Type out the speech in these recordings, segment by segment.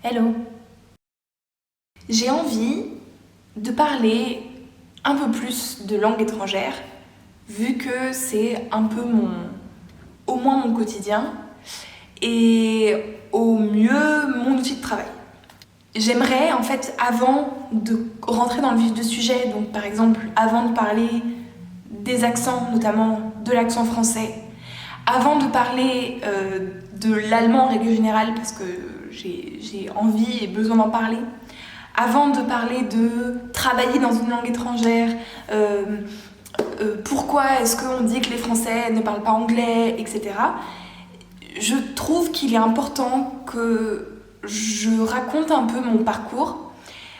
Hello! J'ai envie de parler un peu plus de langue étrangère, vu que c'est un peu au moins mon quotidien, et au mieux mon outil de travail. J'aimerais en fait, avant de rentrer dans le vif du sujet, donc par exemple avant de parler des accents, notamment de l'accent français, avant de parler de l'allemand en règle générale, parce que j'ai envie et besoin d'en parler, avant de parler de travailler dans une langue étrangère, pourquoi est-ce qu'on dit que les Français ne parlent pas anglais, etc. Je trouve qu'il est important que je raconte un peu mon parcours,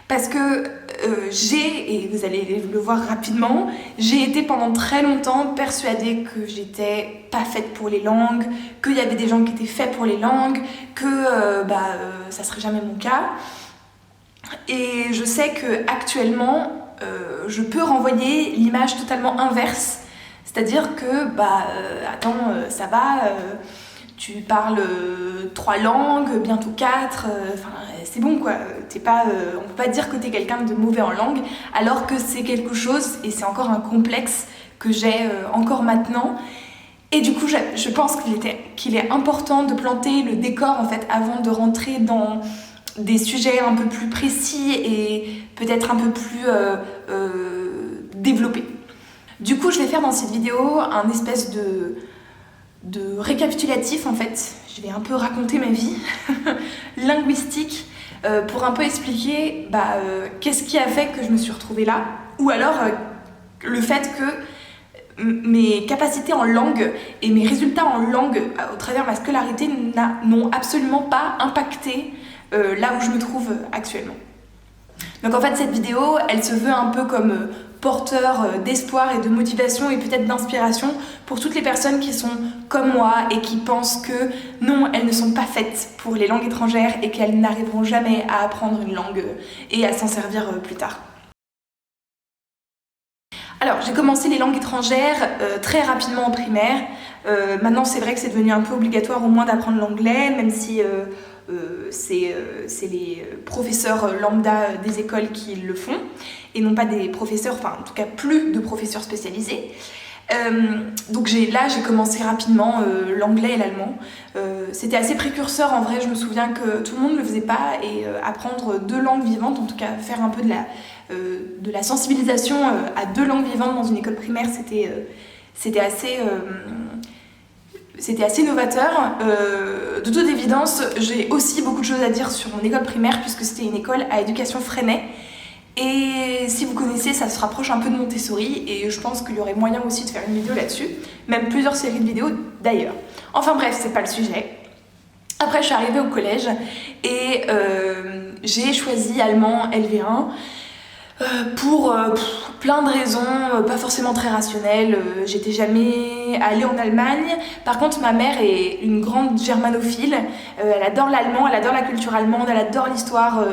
parce que et vous allez le voir rapidement, j'ai été pendant très longtemps persuadée que j'étais pas faite pour les langues, qu'il y avait des gens qui étaient faits pour les langues, que ça serait jamais mon cas. Et je sais qu'actuellement, je peux renvoyer l'image totalement inverse, c'est-à-dire que, ça va, tu parles 3 langues, bientôt 4, c'est bon quoi, on peut pas dire que t'es quelqu'un de mauvais en langue, alors que c'est quelque chose, et c'est encore un complexe que j'ai encore maintenant. Et du coup, je pense qu'il est important de planter le décor en fait, avant de rentrer dans des sujets un peu plus précis et peut-être un peu plus développés. Du coup, je vais faire dans cette vidéo un espèce de récapitulatif en fait. Je vais un peu raconter ma vie linguistique pour un peu expliquer qu'est-ce qui a fait que je me suis retrouvée là, ou alors le fait que mes capacités en langue et mes résultats en langue au travers de ma scolarité n'ont absolument pas impacté là où je me trouve actuellement. Donc en fait cette vidéo, elle se veut un peu comme porteur d'espoir et de motivation et peut-être d'inspiration pour toutes les personnes qui sont comme moi et qui pensent que non, elles ne sont pas faites pour les langues étrangères et qu'elles n'arriveront jamais à apprendre une langue et à s'en servir plus tard. Alors, j'ai commencé les langues étrangères très rapidement en primaire. Maintenant, c'est vrai que c'est devenu un peu obligatoire au moins d'apprendre l'anglais, même si c'est les professeurs lambda des écoles qui le font, et non pas des professeurs, enfin en tout cas plus de professeurs spécialisés. Donc j'ai commencé rapidement l'anglais et l'allemand. C'était assez précurseur en vrai, je me souviens que tout le monde ne le faisait pas, et apprendre 2 langues vivantes, en tout cas faire un peu de la sensibilisation à 2 langues vivantes dans une école primaire, c'était assez novateur. De toute évidence, j'ai aussi beaucoup de choses à dire sur mon école primaire puisque c'était une école à éducation Freinet. Et si vous connaissez, ça se rapproche un peu de Montessori et je pense qu'il y aurait moyen aussi de faire une vidéo là-dessus, même plusieurs séries de vidéos d'ailleurs. Enfin bref, c'est pas le sujet. Après, je suis arrivée au collège et j'ai choisi allemand LV1 pour plein de raisons, pas forcément très rationnelles. J'étais jamais allée en Allemagne. Par contre, ma mère est une grande germanophile. Elle adore l'allemand, elle adore la culture allemande, elle adore l'histoire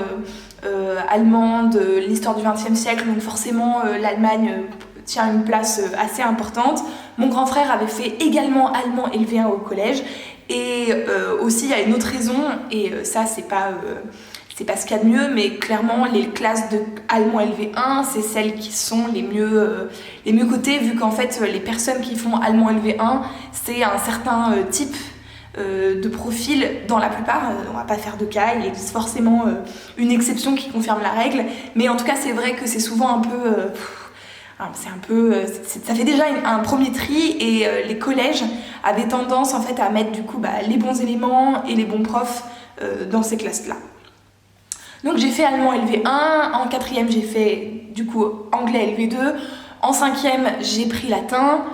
allemande, l'histoire du XXe siècle. Donc forcément, l'Allemagne tient une place assez importante. Mon grand frère avait fait également allemand LV1 au collège. Et aussi, il y a une autre raison, et ça, c'est pas ce qu'il y a de mieux, mais clairement les classes de allemand LV1, c'est celles qui sont les mieux cotées, vu qu'en fait les personnes qui font allemand LV1, c'est un certain type de profil dans la plupart. On va pas faire de cas, il existe forcément une exception qui confirme la règle, mais en tout cas c'est vrai que c'est souvent un peu... ça fait déjà un premier tri, et les collèges avaient tendance en fait à mettre du coup les bons éléments et les bons profs dans ces classes-là. Donc j'ai fait allemand LV1, en 4e j'ai fait du coup anglais LV2, en 5e j'ai pris latin.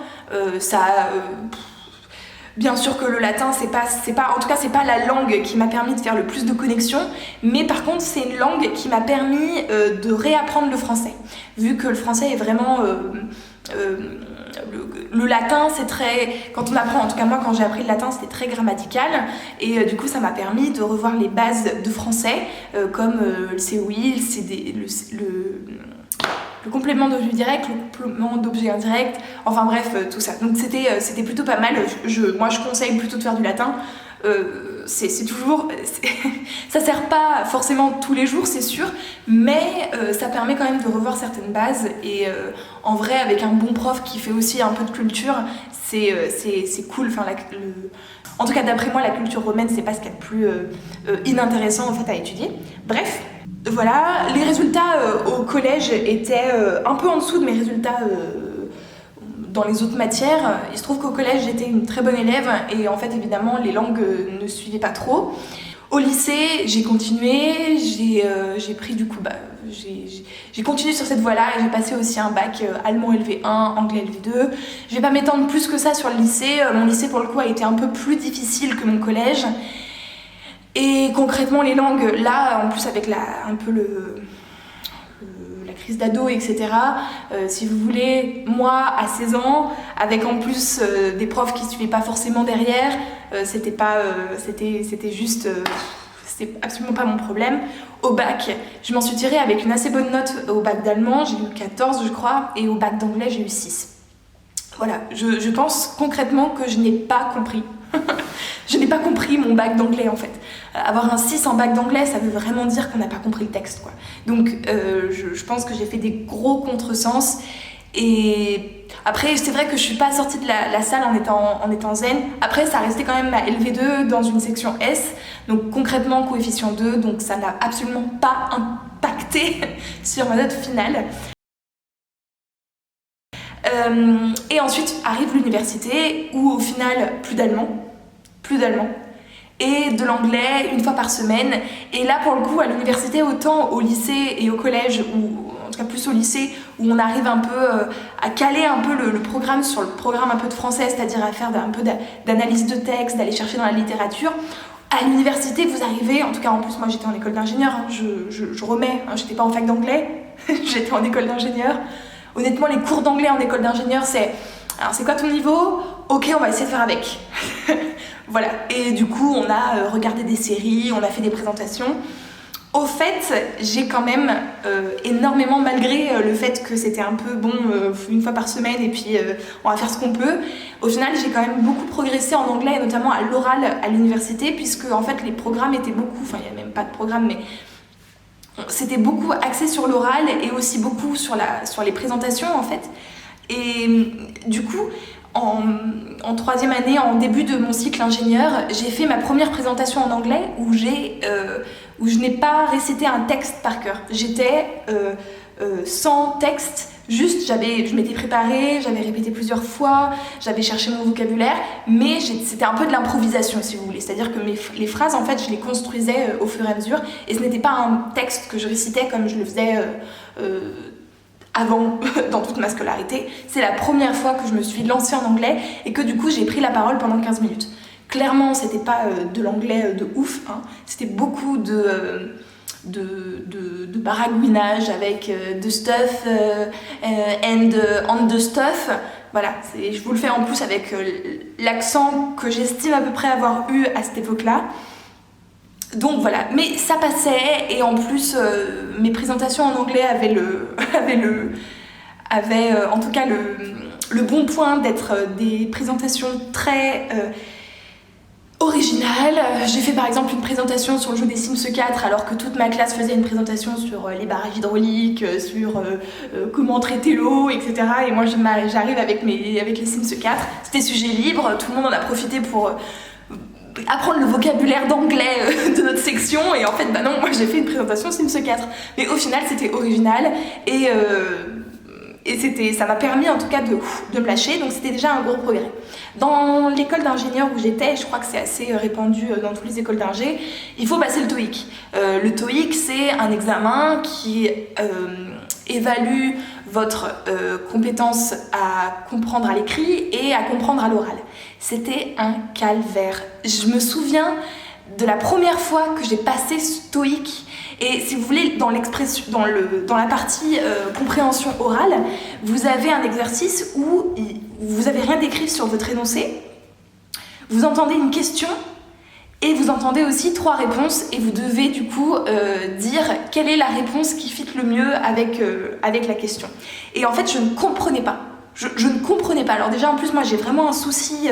Bien sûr que le latin c'est pas la langue qui m'a permis de faire le plus de connexions, mais par contre c'est une langue qui m'a permis de réapprendre le français, vu que le français est vraiment... le latin, c'est très... Quand on apprend, en tout cas moi quand j'ai appris le latin, c'était très grammatical, et du coup ça m'a permis de revoir les bases de français, comme le COI, le CD, le complément d'objet direct, le complément d'objet indirect, enfin bref, tout ça. Donc c'était plutôt pas mal. Moi je conseille plutôt de faire du latin. c'est toujours... ça sert pas forcément tous les jours, c'est sûr, mais ça permet quand même de revoir certaines bases. Et en vrai, avec un bon prof qui fait aussi un peu de culture, c'est cool. Enfin, en tout cas, d'après moi, la culture romaine, c'est pas ce qu'il y a de plus inintéressant en fait à étudier. Bref, voilà, les résultats au collège étaient un peu en dessous de mes résultats dans les autres matières. Il se trouve qu'au collège, j'étais une très bonne élève et en fait, évidemment, les langues ne suivaient pas trop. Au lycée, j'ai continué, j'ai pris du coup, j'ai continué sur cette voie-là et j'ai passé aussi un bac allemand LV1, anglais LV2. Je vais pas m'étendre plus que ça sur le lycée. Mon lycée, pour le coup, a été un peu plus difficile que mon collège. Et concrètement, les langues, là, en plus avec la crise d'ado, etc. Si vous voulez, moi, à 16 ans, avec en plus des profs qui ne suivaient pas forcément derrière, c'était absolument pas mon problème. Au bac, je m'en suis tirée avec une assez bonne note au bac d'allemand, j'ai eu 14 je crois, et au bac d'anglais j'ai eu 6. Voilà, je pense concrètement que je n'ai pas compris. Je n'ai pas compris mon bac d'anglais en fait. Avoir un 6 en bac d'anglais, ça veut vraiment dire qu'on n'a pas compris le texte, quoi. Donc je pense que j'ai fait des gros contresens. Et après, c'est vrai que je suis pas sortie de la salle en étant zen. Après, ça restait quand même ma LV2 dans une section S. Donc concrètement, coefficient 2. Donc ça n'a absolument pas impacté sur ma note finale. Et ensuite arrive l'université où au final, plus d'allemand. Et de l'anglais une fois par semaine. Et là, pour le coup, à l'université, autant au lycée et au collège, ou en tout cas plus au lycée, où on arrive un peu à caler un peu le programme sur le programme un peu de français, c'est-à-dire à faire un peu d'analyse de texte, d'aller chercher dans la littérature. À l'université, vous arrivez, en tout cas en plus, moi j'étais en école d'ingénieur, hein, je remets, hein, j'étais pas en fac d'anglais, j'étais en école d'ingénieur. Honnêtement, les cours d'anglais en école d'ingénieur, alors c'est quoi ton niveau? Ok, on va essayer de faire avec. Voilà, et du coup on a regardé des séries, on a fait des présentations. Au fait, j'ai quand même énormément, malgré le fait que c'était un peu bon une fois par semaine et puis on va faire ce qu'on peut, au final j'ai quand même beaucoup progressé en anglais, et notamment à l'oral à l'université, puisque en fait les programmes étaient beaucoup, enfin il n'y a même pas de programme, mais c'était beaucoup axé sur l'oral et aussi beaucoup sur les présentations en fait. Et du coup, en troisième année, en début de mon cycle ingénieur, j'ai fait ma première présentation en anglais où je n'ai pas récité un texte par cœur. J'étais sans texte, juste je m'étais préparée, j'avais répété plusieurs fois, j'avais cherché mon vocabulaire, mais c'était un peu de l'improvisation si vous voulez. C'est-à-dire que les phrases, en fait, je les construisais au fur et à mesure, et ce n'était pas un texte que je récitais comme je le faisais avant, dans toute ma scolarité. C'est la première fois que je me suis lancée en anglais et que du coup j'ai pris la parole pendant 15 minutes. Clairement, c'était pas de l'anglais de ouf, hein. C'était beaucoup de baragouinage avec the stuff and on the stuff. Voilà, je vous le fais en plus avec l'accent que j'estime à peu près avoir eu à cette époque-là. Donc voilà, mais ça passait, et en plus mes présentations en anglais avaient en tout cas le bon point d'être des présentations très originales. J'ai fait par exemple une présentation sur le jeu des Sims 4 alors que toute ma classe faisait une présentation sur les barrages hydrauliques, sur comment traiter l'eau, etc. Et moi j'arrive avec les Sims 4, c'était sujet libre, tout le monde en a profité pour apprendre le vocabulaire d'anglais de notre section, et en fait bah non, moi j'ai fait une présentation Sims 4, mais au final c'était original et ça m'a permis en tout cas de me lâcher, donc c'était déjà un gros progrès. Dans l'école d'ingénieur où j'étais, je crois que c'est assez répandu dans toutes les écoles d'ingé, il faut passer le TOEIC. Le TOEIC, c'est un examen qui évalue votre compétence à comprendre à l'écrit et à comprendre à l'oral. C'était un calvaire. Je me souviens de la première fois que j'ai passé ce TOEIC. Et si vous voulez, dans la partie compréhension orale, vous avez un exercice où vous n'avez rien d'écrit sur votre énoncé, vous entendez une question et vous entendez aussi 3 réponses, et vous devez du coup dire quelle est la réponse qui fit le mieux avec la question. Et en fait, je ne comprenais pas. je ne comprenais pas. Alors déjà en plus moi j'ai vraiment un souci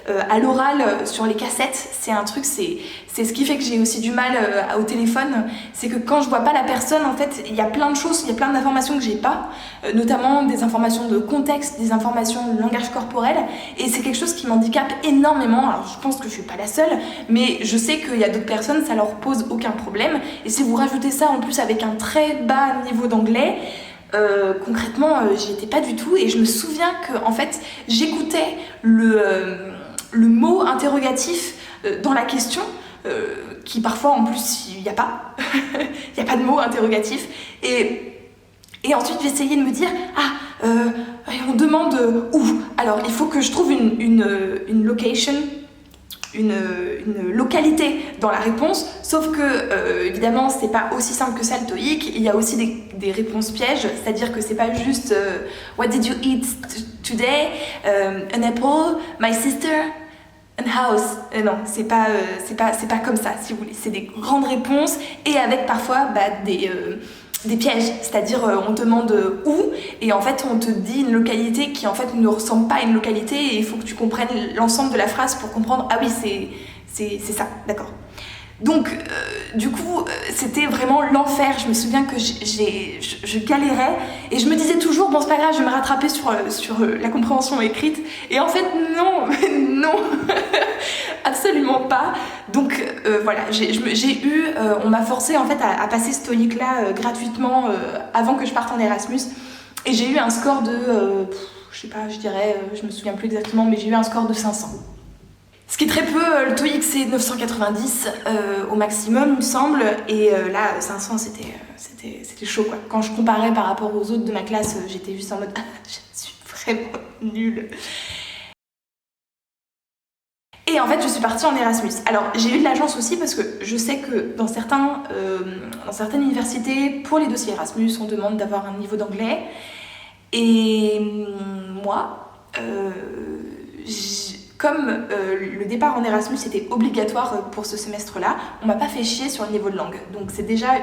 à l'oral sur les cassettes, c'est un truc, c'est ce qui fait que j'ai aussi du mal au téléphone, c'est que quand je vois pas la personne en fait il y a plein de choses, il y a plein d'informations que j'ai pas, notamment des informations de contexte, des informations de langage corporel, et c'est quelque chose qui m'handicape énormément. Alors je pense que je suis pas la seule, mais je sais qu'il y a d'autres personnes ça leur pose aucun problème, et si vous rajoutez ça en plus avec un très bas niveau d'anglais, concrètement j'y étais pas du tout, et je me souviens que en fait j'écoutais le mot interrogatif dans la question, qui parfois en plus il n'y a pas il n'y a pas de mot interrogatif, et ensuite j'essayais de me dire on demande où, alors il faut que je trouve une location, une localité dans la réponse, sauf que évidemment c'est pas aussi simple que ça le TOEIC, il y a aussi des réponses pièges, c'est-à-dire que c'est pas juste what did you eat today, an apple, my sister, an house, non, c'est pas comme ça si vous voulez, c'est des grandes réponses et avec parfois des pièges, c'est-à-dire on te demande où et en fait on te dit une localité qui en fait ne ressemble pas à une localité, et il faut que tu comprennes l'ensemble de la phrase pour comprendre ah oui c'est ça, d'accord. Donc du coup c'était vraiment l'enfer. Je me souviens que je galérais et je me disais toujours bon c'est pas grave, je vais me rattraper sur la compréhension écrite, et en fait non absolument pas. Donc voilà, on m'a forcé en fait à passer ce TOEIC là gratuitement avant que je parte en Erasmus, et j'ai eu un score de je sais pas, je dirais, je me souviens plus exactement, mais j'ai eu un score de 500. Ce qui est très peu, le TOEIC c'est 990 au maximum il me semble, et là 500 c'était chaud quoi. Quand je comparais par rapport aux autres de ma classe, j'étais juste en mode je suis vraiment nulle. Et en fait je suis partie en Erasmus. Alors j'ai eu de la chance aussi parce que je sais que dans certaines universités, pour les dossiers Erasmus, on demande d'avoir un niveau d'anglais, et moi comme le départ en Erasmus était obligatoire pour ce semestre-là, on m'a pas fait chier sur le niveau de langue. Donc c'est déjà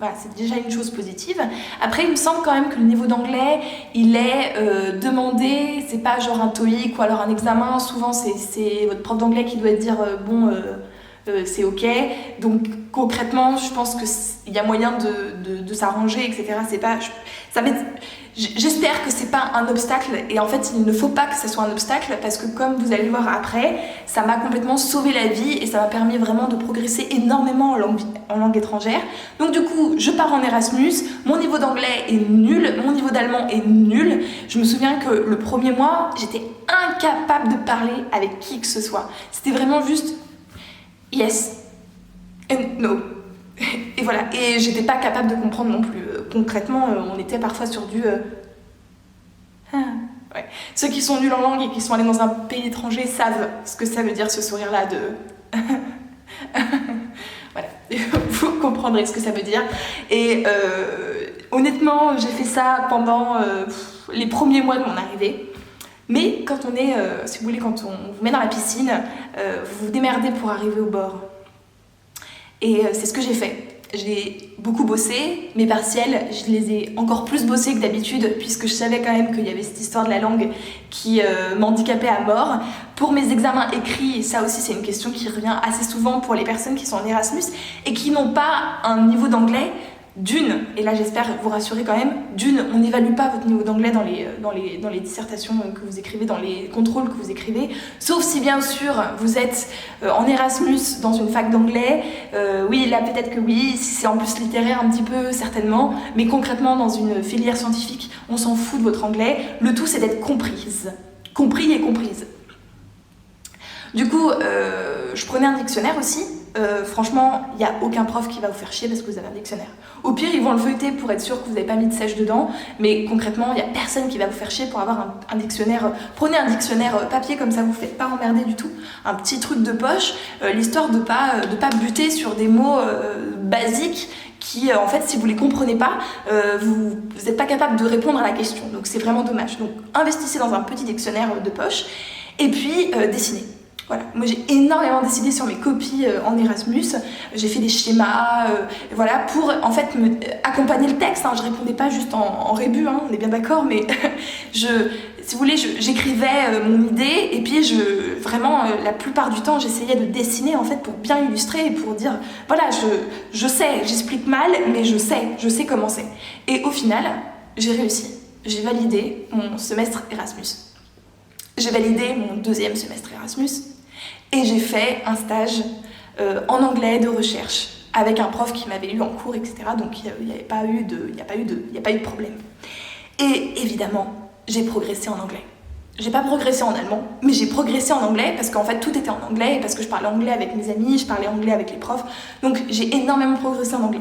une chose positive. Après, il me semble quand même que le niveau d'anglais, il est demandé, c'est pas genre un TOEIC ou alors un examen. Souvent, c'est votre prof d'anglais qui doit dire c'est ok. Donc concrètement, je pense qu'il y a moyen de s'arranger, etc. J'espère que c'est pas un obstacle, et en fait il ne faut pas que ça soit un obstacle, parce que comme vous allez le voir après, ça m'a complètement sauvé la vie et ça m'a permis vraiment de progresser énormément en langue étrangère. Donc du coup je pars en Erasmus, mon niveau d'anglais est nul, mon niveau d'allemand est nul. Je me souviens que le premier mois j'étais incapable de parler avec qui que ce soit, c'était vraiment juste yes and no. Et voilà, et j'étais pas capable de comprendre non plus. Concrètement, on était parfois sur du ouais. Ceux qui sont nuls en langue et qui sont allés dans un pays étranger savent ce que ça veut dire, ce sourire-là de voilà, vous comprendrez ce que ça veut dire. Et honnêtement, j'ai fait ça pendant les premiers mois de mon arrivée. Mais quand on est, si vous voulez, quand on vous met dans la piscine, vous vous démerdez pour arriver au bord. Et c'est ce que j'ai fait. J'ai beaucoup bossé, mes partiels, je les ai encore plus bossés que d'habitude, puisque je savais quand même qu'il y avait cette histoire de la langue qui m'handicapait à mort. Pour mes examens écrits, et ça aussi c'est une question qui revient assez souvent pour les personnes qui sont en Erasmus et qui n'ont pas un niveau d'anglais, d'une, et là j'espère vous rassurer quand même, d'une, on n'évalue pas votre niveau d'anglais dans les dissertations que vous écrivez, dans les contrôles que vous écrivez, sauf si bien sûr vous êtes en Erasmus dans une fac d'anglais, oui là peut-être que oui, si c'est en plus littéraire un petit peu certainement, mais concrètement dans une filière scientifique, on s'en fout de votre anglais, le tout c'est d'être compris et comprise. Du coup, je prenais un dictionnaire aussi. Franchement, il n'y a aucun prof qui va vous faire chier parce que vous avez un dictionnaire. Au pire, ils vont le feuilleter pour être sûr que vous n'avez pas mis de sèche dedans, mais concrètement, il n'y a personne qui va vous faire chier pour avoir un dictionnaire. Prenez un dictionnaire papier, comme ça vous ne faites pas emmerder du tout. Un petit truc de poche, l'histoire de pas buter sur des mots basiques qui, en fait, si vous ne les comprenez pas, vous n'êtes pas capable de répondre à la question. Donc c'est vraiment dommage. Donc investissez dans un petit dictionnaire de poche. Et puis, dessinez. Voilà, moi j'ai énormément décidé sur mes copies en Erasmus, j'ai fait des schémas, voilà, pour en fait accompagner le texte, hein. Je répondais pas juste en rébus, hein, on est bien d'accord, mais si vous voulez, j'écrivais mon idée et puis vraiment la plupart du temps j'essayais de dessiner en fait pour bien illustrer et pour dire, voilà, je sais, j'explique mal, mais je sais comment c'est. Et au final, j'ai réussi, j'ai validé mon semestre Erasmus. J'ai validé mon deuxième semestre Erasmus et j'ai fait un stage en anglais de recherche avec un prof qui m'avait eu en cours, etc. Donc il n'y a pas eu de problème. Et évidemment, j'ai progressé en anglais. J'ai pas progressé en allemand, mais j'ai progressé en anglais parce qu'en fait tout était en anglais et parce que je parlais anglais avec mes amis, je parlais anglais avec les profs. Donc j'ai énormément progressé en anglais.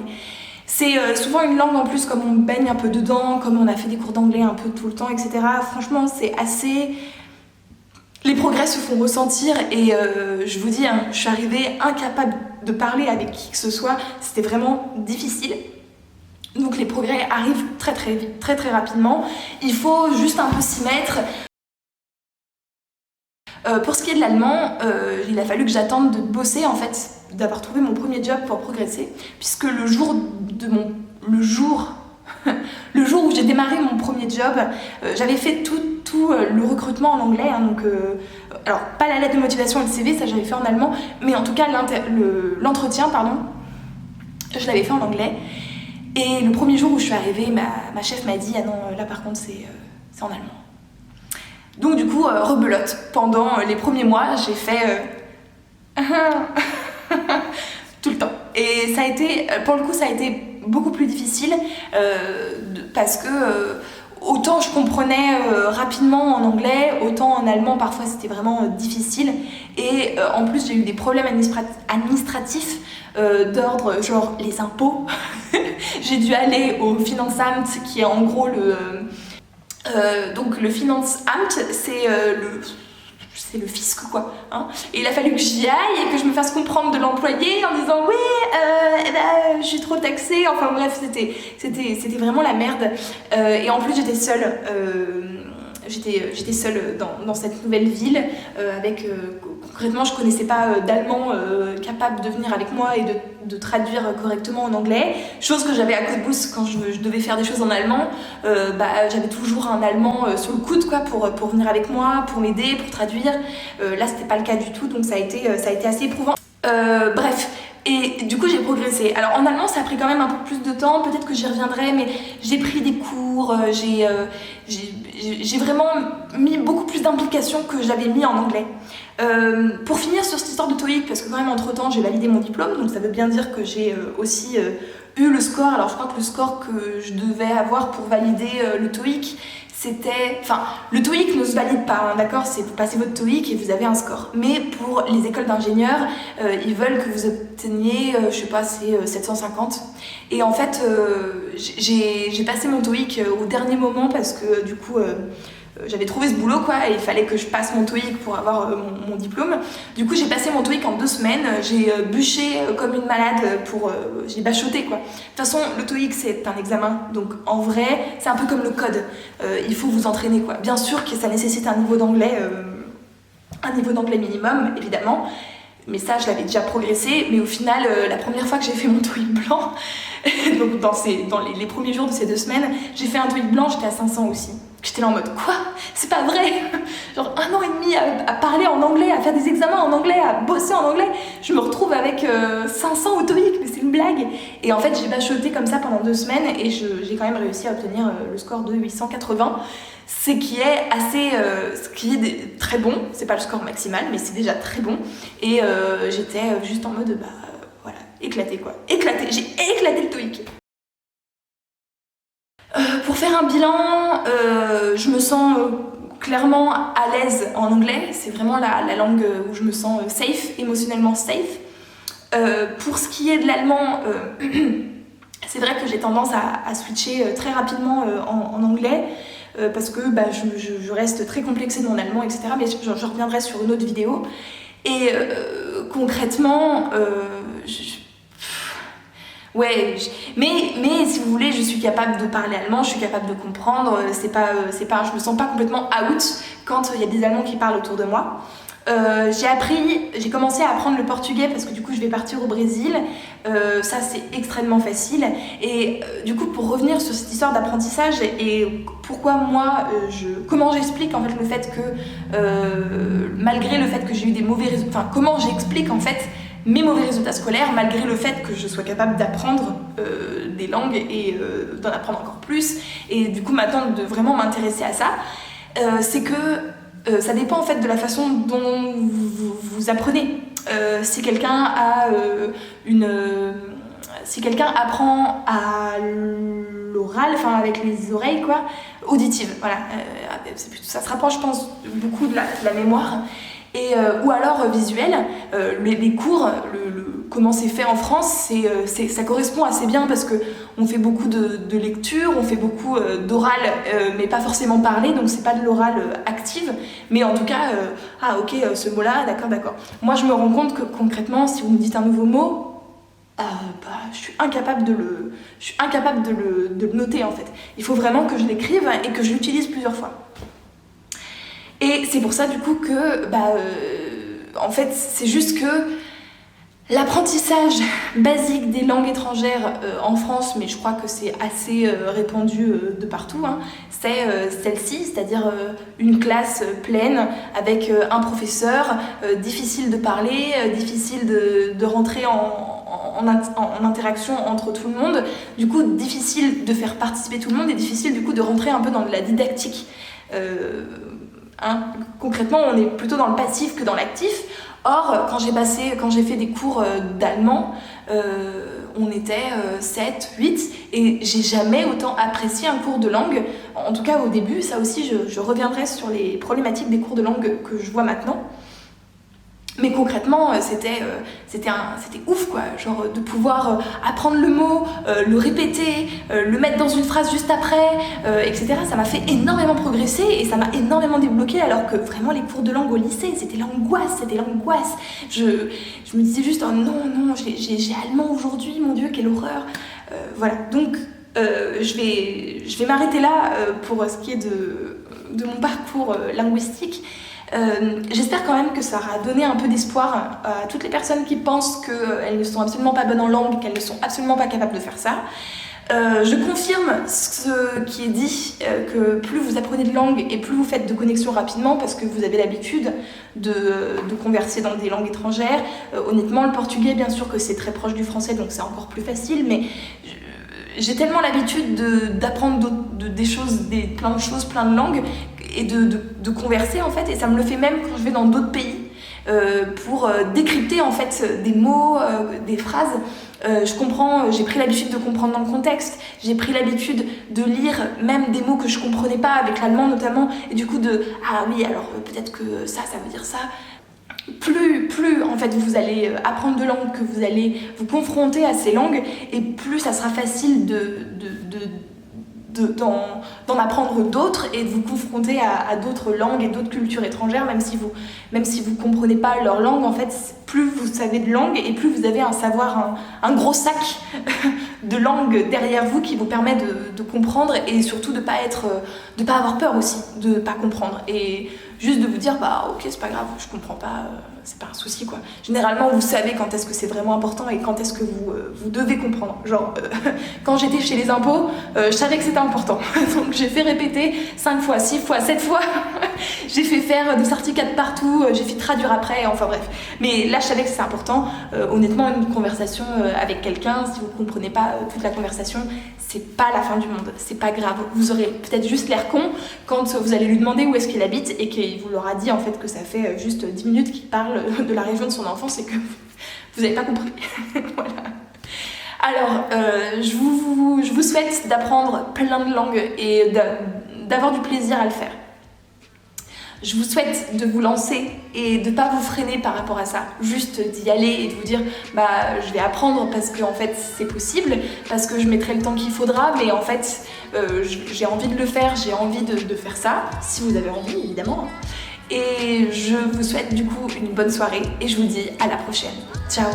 C'est souvent une langue en plus, comme on baigne un peu dedans, comme on a fait des cours d'anglais un peu tout le temps, etc. Franchement, c'est assez... Les progrès se font ressentir et je vous dis, hein, je suis arrivée incapable de parler avec qui que ce soit, c'était vraiment difficile. Donc les progrès arrivent très très vite, très très rapidement. Il faut juste un peu s'y mettre. Pour ce qui est de l'allemand, il a fallu que j'attende de bosser en fait, d'avoir trouvé mon premier job pour progresser, puisque le jour où j'ai démarré mon premier job, j'avais fait tout le recrutement en anglais, hein, donc alors pas la lettre de motivation et le CV, ça j'avais fait en allemand, mais en tout cas l'entretien, pardon, je l'avais fait en anglais. Et le premier jour où je suis arrivée, ma chef m'a dit, ah non, là par contre c'est en allemand. Donc du coup, rebelote. Pendant les premiers mois, j'ai fait tout le temps. Et ça a été, pour le coup, ça a été beaucoup plus difficile parce que autant je comprenais rapidement en anglais, autant en allemand parfois c'était vraiment difficile. Et en plus, j'ai eu des problèmes administratifs d'ordre genre les impôts. J'ai dû aller au Finanzamt qui est en gros donc le Finanzamt, c'est le fisc quoi, hein. Et il a fallu que j'y aille et que je me fasse comprendre de l'employé en disant oui, je suis trop taxée, enfin bref, c'était vraiment la merde. Et en plus j'étais seule, j'étais seule dans cette nouvelle ville avec concrètement je connaissais pas d'allemand capable de venir avec moi et de traduire correctement en anglais, chose que j'avais à Cottbus quand je devais faire des choses en allemand. J'avais toujours un allemand sur le coude quoi, pour venir avec moi, pour m'aider, pour traduire. Là c'était pas le cas du tout, donc ça a été assez éprouvant. Bref, et du coup j'ai progressé. Alors en allemand ça a pris quand même un peu plus de temps, peut-être que j'y reviendrai, mais j'ai pris des cours, j'ai vraiment mis beaucoup plus d'implication que j'avais mis en anglais. Pour finir sur cette histoire de TOEIC, parce que quand même entre temps j'ai validé mon diplôme, donc ça veut bien dire que j'ai aussi eu le score. Alors je crois que le score que je devais avoir pour valider le TOEIC, le TOEIC ne se valide pas, hein, d'accord, c'est vous passez votre TOEIC et vous avez un score. Mais pour les écoles d'ingénieurs, ils veulent que vous obteniez, je sais pas, c'est 750. Et en fait, j'ai passé mon TOEIC au dernier moment parce que du coup, j'avais trouvé ce boulot quoi, et il fallait que je passe mon TOEIC pour avoir mon diplôme. Du coup j'ai passé mon TOEIC en 2 semaines, j'ai bûché comme une malade j'ai bachoté quoi. De toute façon le TOEIC c'est un examen, donc en vrai c'est un peu comme le code, il faut vous entraîner quoi. Bien sûr que ça nécessite un niveau d'anglais minimum évidemment, mais ça je l'avais déjà progressé. Mais au final la première fois que j'ai fait mon TOEIC blanc donc dans les premiers jours de ces 2 semaines, j'ai fait un TOEIC blanc, j'étais à 500 aussi. J'étais là en mode quoi? C'est pas vrai! Genre 1 an et demi à parler en anglais, à faire des examens en anglais, à bosser en anglais, je me retrouve avec 500 au TOEIC, mais c'est une blague! Et en fait j'ai bachoté comme ça pendant 2 semaines et j'ai quand même réussi à obtenir le score de 880, ce qui est très bon. C'est pas le score maximal mais c'est déjà très bon. Et j'étais juste en mode voilà, éclaté quoi, j'ai éclaté le TOEIC. Pour faire un bilan, je me sens clairement à l'aise en anglais. C'est vraiment la langue où je me sens safe, émotionnellement safe. Pour ce qui est de l'allemand, c'est vrai que j'ai tendance à switcher très rapidement en anglais parce que je reste très complexée dans l'allemand, etc. Mais je reviendrai sur une autre vidéo. Et concrètement, ouais, mais si vous voulez, je suis capable de parler allemand, je suis capable de comprendre, je me sens pas complètement out quand il y a des Allemands qui parlent autour de moi. J'ai commencé à apprendre le portugais parce que du coup je vais partir au Brésil. Ça c'est extrêmement facile. Et du coup pour revenir sur cette histoire d'apprentissage et pourquoi moi, comment j'explique en fait le fait que malgré le fait que j'ai eu des mauvais résultats, enfin comment j'explique en fait mes mauvais résultats scolaires malgré le fait que je sois capable d'apprendre des langues et d'en apprendre encore plus et du coup maintenant de vraiment m'intéresser à ça, c'est que ça dépend en fait de la façon dont vous apprenez. Si quelqu'un si quelqu'un apprend à l'oral, enfin avec les oreilles quoi, auditive, voilà, ça se rapproche je pense beaucoup de la mémoire. Et, ou alors visuel, les cours, comment c'est fait en France, ça correspond assez bien parce qu'on fait beaucoup de lecture, on fait beaucoup d'oral, mais pas forcément parlé, donc c'est pas de l'oral active, mais en tout cas, ok, ce mot-là, d'accord. Moi je me rends compte que concrètement, si vous me dites un nouveau mot, je suis incapable de le noter en fait. Il faut vraiment que je l'écrive et que je l'utilise plusieurs fois. Et c'est pour ça du coup que, en fait, c'est juste que l'apprentissage basique des langues étrangères en France, mais je crois que c'est assez répandu de partout, hein, c'est celle-ci, c'est-à-dire une classe pleine avec un professeur, difficile de parler, difficile de rentrer en interaction entre tout le monde, du coup difficile de faire participer tout le monde et difficile du coup de rentrer un peu dans de la didactique. Concrètement, on est plutôt dans le passif que dans l'actif. Or, quand j'ai fait des cours d'allemand, on était 7, 8 et j'ai jamais autant apprécié un cours de langue. En tout cas au début, ça aussi je reviendrai sur les problématiques des cours de langue que je vois maintenant. Mais concrètement, c'était ouf quoi, genre de pouvoir apprendre le mot, le répéter, le mettre dans une phrase juste après, etc. Ça m'a fait énormément progresser et ça m'a énormément débloqué alors que vraiment les cours de langue au lycée, c'était l'angoisse. Je me disais juste, oh non, j'ai allemand aujourd'hui, mon Dieu, quelle horreur. Voilà, donc je vais m'arrêter là pour ce qui est de mon parcours linguistique. J'espère quand même que ça aura donné un peu d'espoir à toutes les personnes qui pensent qu'elles ne sont absolument pas bonnes en langue, qu'elles ne sont absolument pas capables de faire ça. Je confirme ce qui est dit, que plus vous apprenez de langue et plus vous faites de connexions rapidement parce que vous avez l'habitude de converser dans des langues étrangères. Honnêtement, le portugais, bien sûr que c'est très proche du français, donc c'est encore plus facile, mais j'ai tellement l'habitude d'apprendre plein de choses, plein de langues, et de converser en fait, et ça me le fait même quand je vais dans d'autres pays pour décrypter en fait des mots, des phrases. J'ai pris l'habitude de comprendre dans le contexte, j'ai pris l'habitude de lire même des mots que je comprenais pas, avec l'allemand notamment, et du coup ah oui, alors peut-être que ça veut dire ça. Plus en fait vous allez apprendre de langues, que vous allez vous confronter à ces langues, et plus ça sera facile d'en apprendre d'autres et de vous confronter à d'autres langues et d'autres cultures étrangères, même si vous comprenez pas leur langue. En fait, plus vous savez de langues et plus vous avez un gros sac de langues derrière vous qui vous permet de comprendre, et surtout de pas avoir peur aussi de pas comprendre, et juste de vous dire ok, c'est pas grave, je comprends pas, c'est pas un souci quoi. Généralement vous savez quand est-ce que c'est vraiment important et quand est-ce que vous devez comprendre. Genre quand j'étais chez les impôts, je savais que c'était important, donc j'ai fait répéter 5 fois, 6 fois, 7 fois j'ai fait faire des certificats de partout, j'ai fait traduire après, enfin bref. Mais là je savais que c'est important. Honnêtement, une conversation avec quelqu'un, si vous comprenez pas toute la conversation, c'est pas la fin du monde, c'est pas grave. Vous aurez peut-être juste l'air con quand vous allez lui demander où est-ce qu'il habite et qu'il vous l'aura dit en fait que ça fait juste 10 minutes qu'il parle de la région de son enfance et que vous n'avez pas compris. Voilà. Alors, je vous souhaite d'apprendre plein de langues et d'avoir du plaisir à le faire. Je vous souhaite de vous lancer et de ne pas vous freiner par rapport à ça. Juste d'y aller et de vous dire je vais apprendre parce que en fait c'est possible, parce que je mettrai le temps qu'il faudra, mais en fait j'ai envie de le faire, j'ai envie de faire ça, si vous avez envie évidemment. Et je vous souhaite du coup une bonne soirée et je vous dis à la prochaine. Ciao!